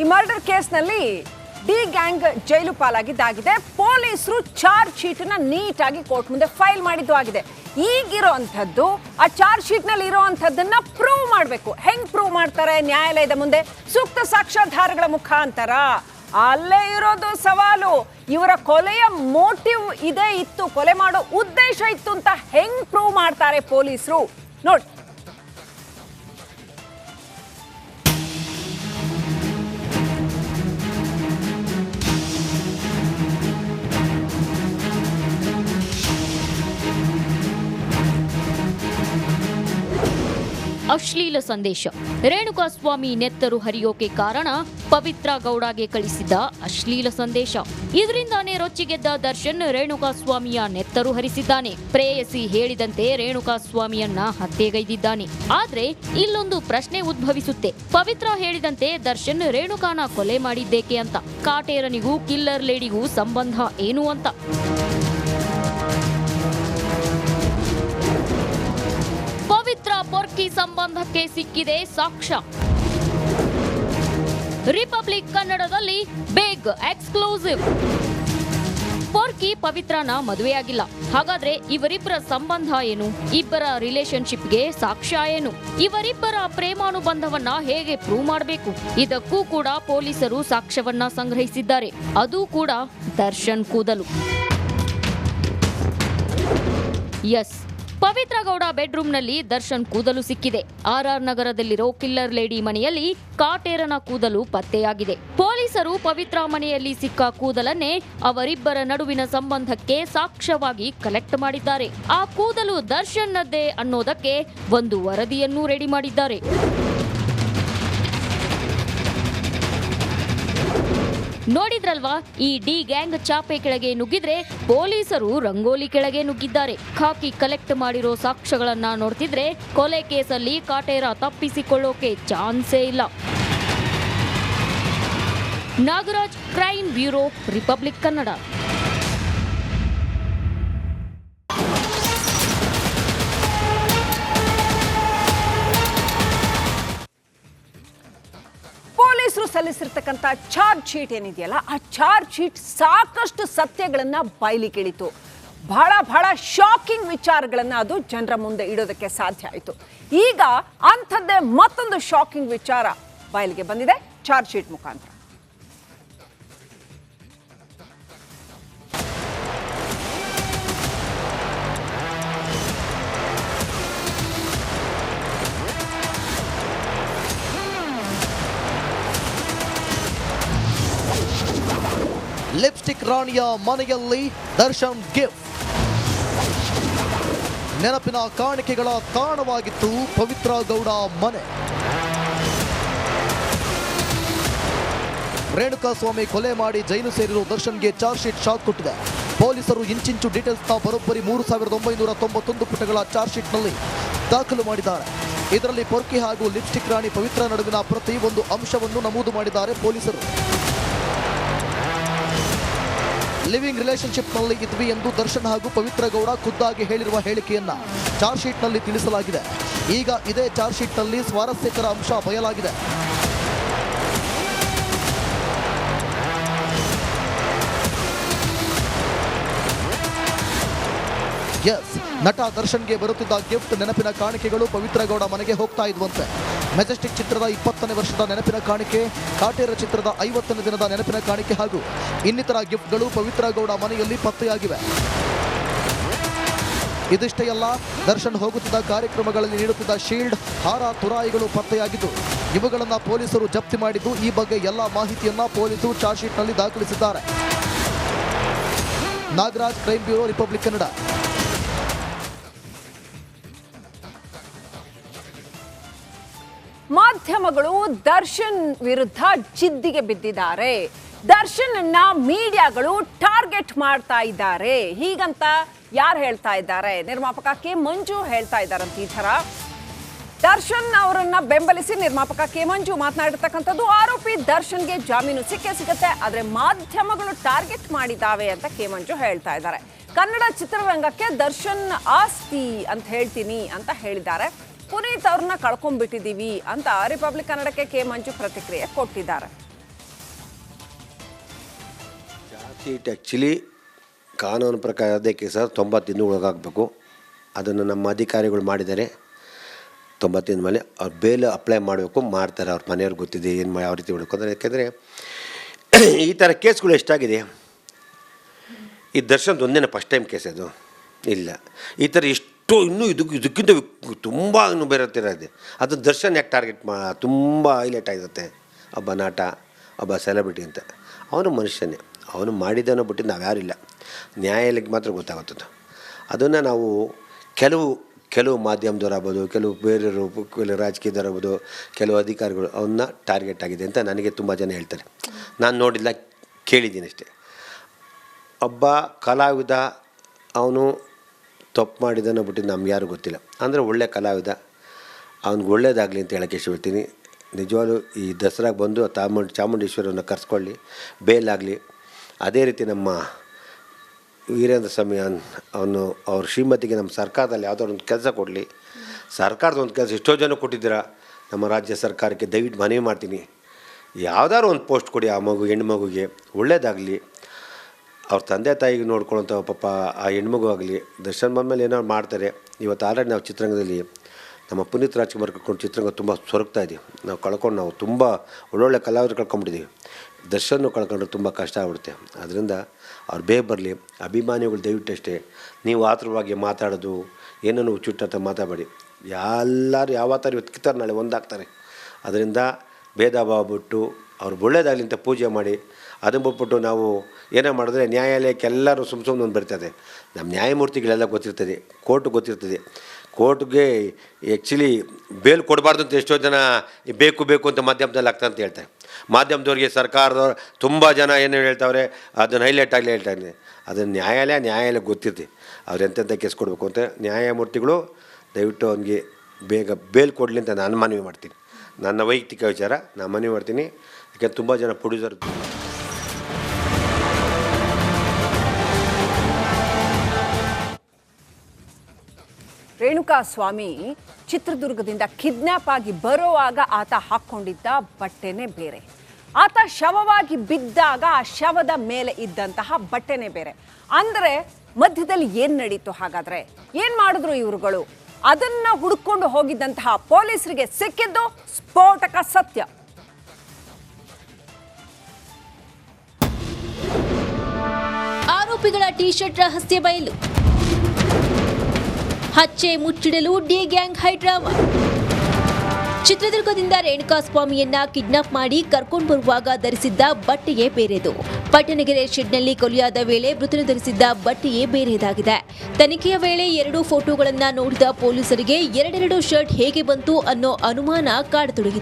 ಈ ಮರ್ಡರ್ ಕೇಸ್ನಲ್ಲಿ D gang ಜೈಲು ಪಾಲಾಗಿದ್ದಾಗಿದೆ. ಪೊಲೀಸರು ಚಾರ್ಜ್ ಶೀಟ್ ನ ನೀಟಾಗಿ ಕೋರ್ಟ್ ಮುಂದೆ ಫೈಲ್ ಮಾಡಿದ್ದು ಆಗಿದೆ. ಈಗಿರೋಂಥದ್ದು ಆ ಚಾರ್ಜ್ ಶೀಟ್ ನಲ್ಲಿ ಇರೋಂಥದ್ದನ್ನ ಪ್ರೂವ್ ಮಾಡಬೇಕು. ಹೆಂಗ್ ಪ್ರೂವ್ ಮಾಡ್ತಾರೆ? ನ್ಯಾಯಾಲಯದ ಮುಂದೆ ಸೂಕ್ತ ಸಾಕ್ಷ್ಯಾಧಾರಗಳ ಮುಖಾಂತರ. ಅಲ್ಲೇ ಇರೋದು ಸವಾಲು. ಇವರ ಕೊಲೆಯ ಮೋಟಿವ್ ಇದೇ ಇತ್ತು, ಕೊಲೆ ಮಾಡೋ ಉದ್ದೇಶ ಇತ್ತು ಅಂತ ಹೆಂಗ್ ಪ್ರೂವ್ ಮಾಡ್ತಾರೆ ಪೊಲೀಸರು ನೋಡಿ. ಅಶ್ಲೀಲ ಸಂದೇಶ. ರೇಣುಕಾಸ್ವಾಮಿ ನೆತ್ತರು ಹರಿಯೋಕೆ ಕಾರಣ ಪವಿತ್ರ ಗೌಡಗೆ ಕಳಿಸಿದ ಅಶ್ಲೀಲ ಸಂದೇಶ. ಇದರಿಂದಾನೇ ರೊಚ್ಚಿಗೆದ್ದ ದರ್ಶನ್ ರೇಣುಕಾಸ್ವಾಮಿಯ ನೆತ್ತರು ಹರಿಸಿದ್ದಾನೆ. ಪ್ರೇಯಸಿ ಹೇಳಿದಂತೆ ರೇಣುಕಾಸ್ವಾಮಿಯನ್ನ ಹತ್ಯೆಗೈದಿದ್ದಾನೆ. ಆದ್ರೆ ಇಲ್ಲೊಂದು ಪ್ರಶ್ನೆ ಉದ್ಭವಿಸುತ್ತೆ. ಪವಿತ್ರ ಹೇಳಿದಂತೆ ದರ್ಶನ್ ರೇಣುಕಾನ ಕೊಲೆ ಮಾಡಿದ್ದೇಕೆ ಅಂತ. ಕಾಟೇರನಿಗೂ ಕಿಲ್ಲರ್ ಲೇಡಿಗೂ ಸಂಬಂಧ ಏನು ಅಂತ. ಪವಿತ್ರ ಪೊರ್ಕಿ ಸಂಬಂಧಕ್ಕೆ ಸಿಕ್ಕಿದೆ ಸಾಕ್ಷ್ಯ. ರಿಪಬ್ಲಿಕ್ ಕನ್ನಡದಲ್ಲಿ ಬಿಗ್ ಎಕ್ಸ್ಕ್ಲೂಸಿವ್. ಪೊರ್ಕಿ ಪವಿತ್ರನ ಮದುವೆಯಾಗಿಲ್ಲ. ಹಾಗಾದ್ರೆ ಇವರಿಬ್ಬರ ಸಂಬಂಧ ಏನು? ಇಬ್ಬರ ರಿಲೇಶನ್ಶಿಪ್ಗೆ ಸಾಕ್ಷ್ಯ ಏನು? ಇವರಿಬ್ಬರ ಪ್ರೇಮಾನುಬಂಧವನ್ನ ಹೇಗೆ ಪ್ರೂವ್ ಮಾಡಬೇಕು? ಇದಕ್ಕೂ ಕೂಡ ಪೊಲೀಸರು ಸಾಕ್ಷ್ಯವನ್ನ ಸಂಗ್ರಹಿಸಿದ್ದಾರೆ. ಅದು ಕೂಡ ದರ್ಶನ್ ಕೂದಲು. ಎಸ್, ಪವಿತ್ರ ಗೌಡ ಬೆಡ್ರೂಮ್ನಲ್ಲಿ ದರ್ಶನ್ ಕೂದಲು ಸಿಕ್ಕಿದೆ. RR ನಗರದಲ್ಲಿರೋ ಕಿಲ್ಲರ್ ಲೇಡಿ ಮನೆಯಲ್ಲಿ ಕಾಟೇರನ ಕೂದಲು ಪತ್ತೆಯಾಗಿದೆ. ಪೊಲೀಸರು ಪವಿತ್ರ ಮನೆಯಲ್ಲಿ ಸಿಕ್ಕ ಕೂದಲನ್ನೇ ಅವರಿಬ್ಬರ ನಡುವಿನ ಸಂಬಂಧಕ್ಕೆ ಸಾಕ್ಷ್ಯವಾಗಿ ಕಲೆಕ್ಟ್ ಮಾಡಿದ್ದಾರೆ. ಆ ಕೂದಲು ದರ್ಶನ್ನದ್ದೇ ಅನ್ನೋದಕ್ಕೆ ಒಂದು ವರದಿಯನ್ನು ರೆಡಿ ಮಾಡಿದ್ದಾರೆ. ನೋಡಿದ್ರಲ್ವಾ, ಈ ಡಿ ಗ್ಯಾಂಗ್ ಚಾಪೆ ಕೆಳಗೆ ನುಗ್ಗಿದ್ರೆ ಪೊಲೀಸರು ರಂಗೋಲಿ ಕೆಳಗೆ ನುಗ್ಗಿದ್ದಾರೆ. ಖಾಕಿ ಕಲೆಕ್ಟ್ ಮಾಡಿರೋ ಸಾಕ್ಷ್ಯಗಳನ್ನ ನೋಡ್ತಿದ್ರೆ ಕೊಲೆ ಕೇಸಲ್ಲಿ ಕಾಟೇರ ತಪ್ಪಿಸಿಕೊಳ್ಳೋಕೆ ಚಾನ್ಸೇ ಇಲ್ಲ. Nagaraj, crime bureau, republic Kannada. ಪೊಲೀಸರು ಸಲ್ಲಿಸಿರ್ತಕ್ಕಂಥ ಚಾರ್ಜ್ ಶೀಟ್ ಏನಿದೆಯಲ್ಲ, ಆ ಚಾರ್ಜ್ ಶೀಟ್ ಸಾಕಷ್ಟು ಸತ್ಯಗಳನ್ನ ಬಯಲಿಗಿಳಿತು. ಬಹಳ ಶಾಕಿಂಗ್ ವಿಚಾರಗಳನ್ನ ಅದು ಜನರ ಮುಂದೆ ಇಡೋದಕ್ಕೆ ಸಾಧ್ಯ ಆಯಿತು. ಈಗ ಅಂಥದ್ದೇ ಮತ್ತೊಂದು ಶಾಕಿಂಗ್ ವಿಚಾರ ಬಯಲಿಗೆ ಬಂದಿದೆ ಚಾರ್ಜ್ ಶೀಟ್ ಮುಖಾಂತರ. ಲಿಪ್ಸ್ಟಿಕ್ ರಾಣಿಯ ಮನೆಯಲ್ಲಿ ದರ್ಶನ್ ಗಿಫ್ಟ್. ನೆನಪಿನ ಕಾಣಿಕೆಗಳ ತಾಣವಾಗಿತ್ತು ಪವಿತ್ರ ಗೌಡ ಮನೆ. ರೇಣುಕಾಸ್ವಾಮಿ ಕೊಲೆ ಮಾಡಿ ಜೈಲು ಸೇರಿರೋ ದರ್ಶನ್ಗೆ ಚಾರ್ಜ್ ಶೀಟ್ ಶಾಕ್ ಕೊಟ್ಟಿದೆ. ಪೊಲೀಸರು ಇಂಚಿಂಚು ಡೀಟೇಲ್ಸ್ನ ಬರೋಬ್ಬರಿ 3991 ಪುಟಗಳ ಚಾರ್ಜ್ ಶೀಟ್ನಲ್ಲಿ ದಾಖಲು ಮಾಡಿದ್ದಾರೆ. ಇದರಲ್ಲಿ ಪೊರ್ಕಿ ಹಾಗೂ ಲಿಪ್ಸ್ಟಿಕ್ ರಾಣಿ ಪವಿತ್ರ ನಡುವಿನ ಪ್ರತಿ ಒಂದು ಅಂಶವನ್ನು ನಮೂದು ಮಾಡಿದ್ದಾರೆ ಪೊಲೀಸರು. ಲಿವಿಂಗ್ ರಿಲೇಶನ್ಶಿಪ್ನಲ್ಲಿ ಇದ್ವಿ ಎಂದು ದರ್ಶನ್ ಹಾಗೂ ಪವಿತ್ರ ಗೌಡ ಖುದ್ದಾಗಿ ಹೇಳಿರುವ ಹೇಳಿಕೆಯನ್ನ ಚಾರ್ಜ್ ಶೀಟ್ನಲ್ಲಿ ತಿಳಿಸಲಾಗಿದೆ. ಈಗ ಇದೇ ಚಾರ್ಜ್ ಶೀಟ್ನಲ್ಲಿ ಸ್ವಾರಸ್ಯಕರ ಅಂಶ ಬಯಲಾಗಿದೆ. ಎಸ್, ನಟ ದರ್ಶನ್ಗೆ ಬರುತ್ತಿದ್ದ ಗಿಫ್ಟ್ ನೆನಪಿನ ಕಾಣಿಕೆಗಳು ಪವಿತ್ರ ಗೌಡ ಮನೆಗೆ ಹೋಗ್ತಾ ಇದ್ವಂತೆ. ಮೆಜೆಸ್ಟಿಕ್ ಚಿತ್ರದ 20ನೇ ವರ್ಷದ ನೆನಪಿನ ಕಾಣಿಕೆ, ಕಾಟೇರ ಚಿತ್ರದ 50ನೇ ದಿನದ ನೆನಪಿನ ಕಾಣಿಕೆ ಹಾಗೂ ಇನ್ನಿತರ ಗಿಫ್ಟ್ಗಳು ಪವಿತ್ರ ಗೌಡ ಮನೆಯಲ್ಲಿ ಪತ್ತೆಯಾಗಿವೆ. ಇದಿಷ್ಟೇ ಅಲ್ಲ, ದರ್ಶನ್ ಹೋಗುತ್ತಿದ್ದ ಕಾರ್ಯಕ್ರಮಗಳಲ್ಲಿ ನೀಡುತ್ತಿದ್ದ ಶೀಲ್ಡ್, ಹಾರ, ತುರಾಯಿಗಳು ಪತ್ತೆಯಾಗಿದ್ದು ಇವುಗಳನ್ನು ಪೊಲೀಸರು ಜಪ್ತಿ ಮಾಡಿದ್ದು. ಈ ಬಗ್ಗೆ ಎಲ್ಲ ಮಾಹಿತಿಯನ್ನ ಪೊಲೀಸರು ಚಾರ್ಜ್ ಶೀಟ್ನಲ್ಲಿ ದಾಖಲಿಸಿದ್ದಾರೆ. Nagaraj, crime bureau, republic Kannada. ಮಾಧ್ಯಮಗಳು ದರ್ಶನ್ ವಿರುದ್ಧ ಜಿದ್ದಿಗೆ ಬಿದ್ದಿದ್ದಾರೆ. ದರ್ಶನ್ ಅನ್ನ ಮೀಡಿಯಾಗಳು ಟಾರ್ಗೆಟ್ ಮಾಡ್ತಾ ಇದ್ದಾರೆ. ಹೀಗಂತ ಯಾರು ಹೇಳ್ತಾ ಇದ್ದಾರೆ? ನಿರ್ಮಾಪಕ ಕೆ ಮಂಜು ಹೇಳ್ತಾ ಇದ್ದಾರಂತ. ಈ ತರ ದರ್ಶನ್ ಅವರನ್ನ ಬೆಂಬಲಿಸಿ ನಿರ್ಮಾಪಕ ಕೆ ಮಂಜು ಮಾತನಾಡಿರ್ತಕ್ಕಂಥದ್ದು. ಆರೋಪಿ ದರ್ಶನ್ಗೆ ಜಾಮೀನು ಸಿಗುತ್ತೆ, ಆದ್ರೆ ಮಾಧ್ಯಮಗಳು ಟಾರ್ಗೆಟ್ ಮಾಡಿದ್ದಾವೆ ಅಂತ ಕೆ ಮಂಜು ಹೇಳ್ತಾ ಇದ್ದಾರೆ. ಕನ್ನಡ ಚಿತ್ರರಂಗಕ್ಕೆ ದರ್ಶನ್ ಆಸ್ತಿ ಅಂತ ಹೇಳ್ತೀನಿ ಅಂತ ಹೇಳಿದ್ದಾರೆ. ಪುನೀತ್ ಅವ್ರನ್ನ ಕಳ್ಕೊಂಡ್ಬಿಟ್ಟಿದ್ದೀವಿ ಅಂತ ರಿಪಬ್ಲಿಕ್ ಕನ್ನಡಕ್ಕೆ ಕೆ ಮಂಜು ಪ್ರತಿಕ್ರಿಯೆ ಕೊಟ್ಟಿದ್ದಾರೆ. ಶೀಟ್ ಆ್ಯಕ್ಚುಲಿ ಕಾನೂನು ಪ್ರಕಾರ ಅದಕ್ಕೆ ಸರ್ 90 ದಿನ ಒಳಗಾಗಬೇಕು. ಅದನ್ನು ನಮ್ಮ ಅಧಿಕಾರಿಗಳು ಮಾಡಿದ್ದಾರೆ. 90 ದಿನ ಮೇಲೆ ಅವ್ರು ಬೇಲ್ ಅಪ್ಲೈ ಮಾಡಬೇಕು, ಮಾಡ್ತಾರೆ. ಅವ್ರ ಮನೆಯವ್ರಿಗೆ ಗೊತ್ತಿದೆ ಏನು ಯಾವ ರೀತಿ ಹುಡುಕೋದ್ರೆ. ಯಾಕೆಂದರೆ ಈ ಥರ ಕೇಸ್ಗಳು ಎಷ್ಟಾಗಿದೆ. ಈ ದರ್ಶನ್ ಒಂದೇನ ಫಸ್ಟ್ ಟೈಮ್ ಕೇಸ್ ಅದು ಇಲ್ಲ. ಈ ಥರ ಎಷ್ಟು ಇನ್ನೂ ಇದಕ್ಕಿಂತ ತುಂಬ ಇನ್ನೂ ಬೇರೆ ಥರ ಇದೆ. ಅದು ದರ್ಶನ್ ಯಾಕೆ ಟಾರ್ಗೆಟ್ ತುಂಬ ಹೈಲೈಟ್ ಆಗಿರುತ್ತೆ. ಒಬ್ಬ ನಟ, ಒಬ್ಬ ಸೆಲೆಬ್ರಿಟಿ ಅಂತ. ಅವನು ಮನುಷ್ಯನೇ, ಅವನು ಮಾಡಿದ್ದನೋ ಬಿಟ್ಟು ನಾವು ಯಾರಿಲ್ಲ. ನ್ಯಾಯಾಲಯಕ್ಕೆ ಮಾತ್ರ ಗೊತ್ತಾಗುತ್ತದೆ. ಅದನ್ನು ನಾವು ಕೆಲವು ಮಾಧ್ಯಮದವರಾಗ್ಬೋದು, ಕೆಲವು ಬೇರೆಯವರು, ಕೆಲವು ರಾಜಕೀಯದವರಾಗ್ಬೋದು, ಕೆಲವು ಅಧಿಕಾರಿಗಳು ಅವನ್ನ ಟಾರ್ಗೆಟ್ ಆಗಿದೆ ಅಂತ ನನಗೆ ತುಂಬ ಜನ ಹೇಳ್ತಾರೆ. ನಾನು ನೋಡಿಲ್ಲ, ಕೇಳಿದ್ದೀನಿ ಅಷ್ಟೇ. ಒಬ್ಬ ಕಲಾವಿದ ಅವನು ತಪ್ಪು ಮಾಡಿದನೋ ಬಿಟ್ಟು ನಮ್ಗೆ ಯಾರೂ ಗೊತ್ತಿಲ್ಲ. ಅಂದರೆ ಒಳ್ಳೆ ಕಲಾವಿದ, ಅವ್ನಿಗೆ ಒಳ್ಳೇದಾಗಲಿ ಅಂತ ಹೇಳೋಕ್ಕೆ ಇಷ್ಟಪಡ್ತೀನಿ. ನಿಜವಾಗ್ಲೂ ಈ ದಸರಾಗೆ ಬಂದು ಚಾಮುಂಡೇಶ್ವರನ್ನು ಕರೆಸ್ಕೊಳ್ಳಿ, ಬೇಲಾಗಲಿ. ಅದೇ ರೀತಿ ನಮ್ಮ ವೀರೇಂದ್ರ ಸ್ವಾಮಿ ಅವನು ಅವ್ರ ಶ್ರೀಮತಿಗೆ ನಮ್ಮ ಸರ್ಕಾರದಲ್ಲಿ ಯಾವುದೋ ಒಂದು ಕೆಲಸ ಕೊಡಲಿ. ಸರ್ಕಾರದ ಒಂದು ಕೆಲಸ ಎಷ್ಟೋ ಜನ ಕೊಟ್ಟಿದ್ದೀರ. ನಮ್ಮ ರಾಜ್ಯ ಸರ್ಕಾರಕ್ಕೆ ದಯವಿಟ್ಟು ಮನವಿ ಮಾಡ್ತೀನಿ, ಯಾವುದಾದ್ರು ಒಂದು ಪೋಸ್ಟ್ ಕೊಡಿ ಆ ಹೆಣ್ಣು ಮಗುಗೆ, ಒಳ್ಳೇದಾಗಲಿ. ಅವ್ರ ತಂದೆ ತಾಯಿಗೆ ನೋಡ್ಕೊಳ್ಳೋಂಥ ಪಾಪ ಆ ಹೆಣ್ಮಗು ಆಗಲಿ. ದರ್ಶನ್ ಬಂದಮೇಲೆ ಏನೋ ಮಾಡ್ತಾರೆ. ಇವತ್ತು ಆಲ್ರೆಡಿ ನಾವು ಚಿತ್ರರಂಗದಲ್ಲಿ ನಮ್ಮ ಪುನೀತ್ ರಾಜ್ಕುಮಾರ್ ಕಳ್ಕೊಂಡು ಚಿತ್ರರಂಗ ತುಂಬ ಸೊರಗ್ತಾ ಇದ್ದೀವಿ. ನಾವು ತುಂಬ ಒಳ್ಳೊಳ್ಳೆ ಕಲಾವಿದರು ಕಳ್ಕೊಂಬಿಟ್ಟಿದ್ದೀವಿ. ದರ್ಶನ ಕಳ್ಕೊಂಡ್ರೆ ತುಂಬ ಕಷ್ಟ ಆಗ್ಬಿಡುತ್ತೆ. ಅದರಿಂದ ಅವ್ರು ಬೇಗ ಬರಲಿ. ಅಭಿಮಾನಿಗಳು ದಯವಿಟ್ಟು ಅಷ್ಟೇ, ನೀವು ಆತುರವಾಗಿ ಮಾತಾಡೋದು, ಏನನ್ನು ಹುಚ್ಚುಟ್ಟಂತ ಮಾತಾಡಬೇಡಿ. ಎಲ್ಲರೂ ಯಾವತ್ತಾರು ಇವತ್ತು ಕಿತ್ತಾರೆ, ನಾಳೆ ಒಂದಾಗ್ತಾರೆ. ಅದರಿಂದ ಭೇದ ಭಾವ ಬಿಟ್ಟು ಅವ್ರು ಒಳ್ಳೇದಾಗಲಿ ಅಂತ ಪೂಜೆ ಮಾಡಿ, ಅದನ್ನು ಬಿಟ್ಬಿಟ್ಟು ನಾವು ಏನೇ ಮಾಡಿದ್ರೆ ನ್ಯಾಯಾಲಯಕ್ಕೆ ಎಲ್ಲರೂ ಸುಮ್ಮನೆ ಒಂದು ಬರ್ತದೆ. ನಮ್ಮ ನ್ಯಾಯಮೂರ್ತಿಗಳೆಲ್ಲ ಗೊತ್ತಿರ್ತದೆ, ಕೋರ್ಟ್ ಗೊತ್ತಿರ್ತದೆ. ಕೋರ್ಟ್ಗೆ ಆ್ಯಕ್ಚುಲಿ ಬೇಲ್ ಕೊಡಬಾರ್ದು ಅಂತ ಎಷ್ಟೋ ಜನ ಬೇಕು ಅಂತ ಮಾಧ್ಯಮದಲ್ಲಿ ಆಗ್ತಾ ಅಂತ ಹೇಳ್ತಾರೆ. ಮಾಧ್ಯಮದವ್ರಿಗೆ ಸರ್ಕಾರದವ್ರು ತುಂಬ ಜನ ಏನು ಹೇಳ್ತಾವ್ರೆ, ಅದನ್ನು ಹೈಲೈಟ್ ಆಗಲಿ ಹೇಳ್ತಾರೆ. ಅದನ್ನು ನ್ಯಾಯಾಲಯ ಗೊತ್ತಿರ್ತದೆ ಅವ್ರು ಎಂತೆಂಥ ಕೇಸ್ ಕೊಡಬೇಕು ಅಂತ. ನ್ಯಾಯಮೂರ್ತಿಗಳು ದಯವಿಟ್ಟು ಅವನಿಗೆ ಬೇಗ ಬೇಲ್ ಕೊಡಲಿ ಅಂತ ನಾನು ಮನವಿ ಮಾಡ್ತೀನಿ. ನನ್ನ ವೈಯಕ್ತಿಕ ವಿಚಾರ, ನಾನು ಮನವಿ ಮಾಡ್ತೀನಿ. ಯಾಕೆಂದ್ರೆ ತುಂಬ ಜನ ಪ್ರೊಡ್ಯೂಸರ್ ರೇಣುಕಾ ಸ್ವಾಮಿ ಚಿತ್ರದುರ್ಗದಿಂದ ಕಿಡ್ನ್ಯಾಪ್ ಆಗಿ ಬರೋವಾಗ ಆತ ಹಾಕ್ಕೊಂಡಿದ್ದ ಬಟ್ಟೆನೇ ಬೇರೆ, ಆತ ಶವವಾಗಿ ಬಿದ್ದಾಗ ಆ ಶವದ ಮೇಲೆ ಇದ್ದಂತಹ ಬಟ್ಟೆನೇ ಬೇರೆ. ಅಂದರೆ ಮಧ್ಯದಲ್ಲಿ ಏನು ನಡೀತು? ಹಾಗಾದ್ರೆ ಏನು ಮಾಡಿದ್ರು ಇವರುಗಳು? ಅದನ್ನ ಹುಡುಕೊಂಡು ಹೋಗಿದ್ದಂತಹ ಪೊಲೀಸರಿಗೆ ಸಿಕ್ಕಿದ್ದು ಸ್ಫೋಟಕ ಸತ್ಯ. ಆರೋಪಿಗಳ ಟಿ ಶರ್ಟ್ ರಹಸ್ಯ ಬಯಲು. ಹಚ್ಚೆ ಮುಚ್ಚಿಡಲು ಡಿ ಗ್ಯಾಂಗ್ ಹೈಡ್ರಾಮಾ. ಚಿತ್ರದುರ್ಗದಿಂದ ರೇಣುಕಾ ಸ್ವಾಮಿಯನ್ನ ಕಿಡ್ನಾಪ್ ಮಾಡಿ ಕರ್ಕೊಂಡು ಬರುವಾಗ ಧರಿಸಿದ್ದ ಬಟ್ಟೆಯೇ ಬೇರೆದು. ಪಟ್ಟಣಗೆರೆ ಶೆಡ್ನಲ್ಲಿ ಕೊಲೆಯಾದ ವೇಳೆ ಮೃತನು ಧರಿಸಿದ್ದ ಬಟ್ಟೆಯೇ ಬೇರೆದಾಗಿದೆ. ತನಿಖೆಯ ವೇಳೆ 2 ಫೋಟೋಗಳನ್ನ ನೋಡಿದ ಪೊಲೀಸರಿಗೆ ಎರಡೆರಡು ಶರ್ಟ್ ಹೇಗೆ ಬಂತು ಅನ್ನೋ ಅನುಮಾನ ಕಾಡತೊಡಗಿತು.